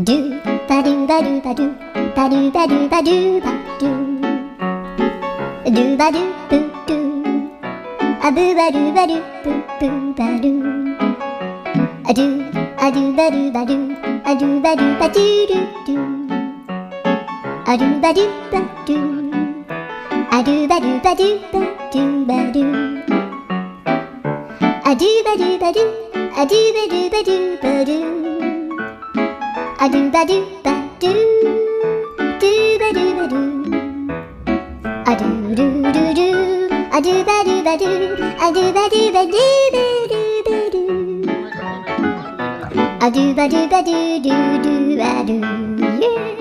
do ba do ba do ba do ba do ba do ba do ba do ba do boo do a boo ba do ba do boo boo ba do a do ba do ba do a do ba do ba do do do a do ba do ba do a do ba do ba do ba do ba do a do ba do ba do a do ba do ba do ba do a do ba do ba do do ba do ba do a do do do do a do ba do ba do a do ba do ba do ba do ba do a do ba do ba do do do ba do yeah.